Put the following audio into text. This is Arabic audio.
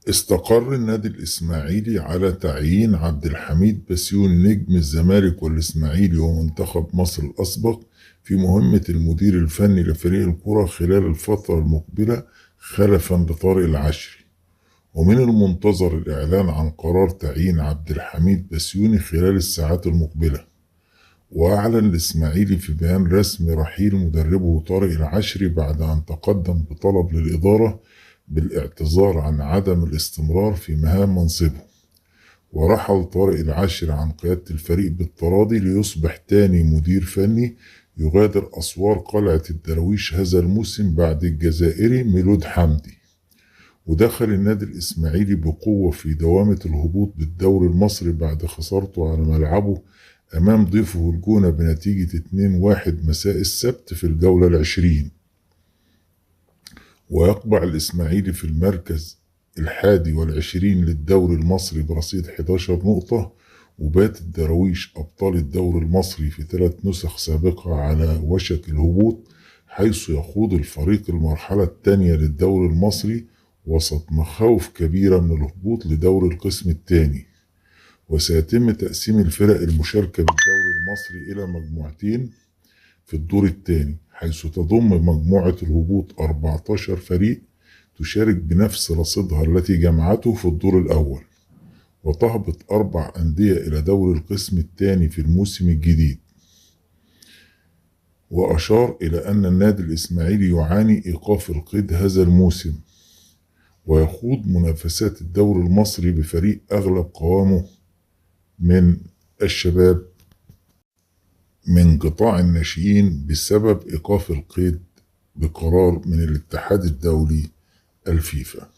استقر النادي الإسماعيلي على تعيين عبد الحميد بسيوني نجم الزمالك والإسماعيلي ومنتخب مصر الأسبق في مهمة المدير الفني لفريق الكرة خلال الفترة المقبلة خلفا لطارق العشري. ومن المنتظر الإعلان عن قرار تعيين عبد الحميد بسيوني خلال الساعات المقبلة. وأعلن الإسماعيلي في بيان رسمي رحيل مدربه طارق العشري بعد أن تقدم بطلب للإدارة بالاعتذار عن عدم الاستمرار في مهام منصبه. ورحل طارق العشري عن قيادة الفريق بالتراضي ليصبح تاني مدير فني يغادر أسوار قلعة الدراويش هذا الموسم بعد الجزائري ميلود حمدي. ودخل النادي الإسماعيلي بقوة في دوامة الهبوط بالدوري المصري بعد خسارته على ملعبه أمام ضيفه الجونة بنتيجة 2-1 مساء السبت في الجولة العشرين. ويقبع الإسماعيلي في المركز 21 للدوري المصري برصيد 11 نقطة. وبات الدراويش أبطال الدوري المصري في 3 نسخ سابقة على وشك الهبوط، حيث يخوض الفريق المرحلة الثانية للدوري المصري وسط مخاوف كبيرة من الهبوط لدوري القسم الثاني. وسيتم تقسيم الفرق المشاركة بالدوري المصري إلى مجموعتين في الدور الثاني، حيث تضم مجموعة الهبوط 14 فريق تشارك بنفس رصيدها التي جمعته في الدور الأول. وتهبط 4 أندية إلى دوري القسم الثاني في الموسم الجديد. وأشار إلى أن النادي الإسماعيلي يعاني إيقاف القيد هذا الموسم، ويخوض منافسات الدوري المصري بفريق أغلب قوامه من الشباب من قطاع الناشئين بسبب إيقاف القيد بقرار من الاتحاد الدولي الفيفا.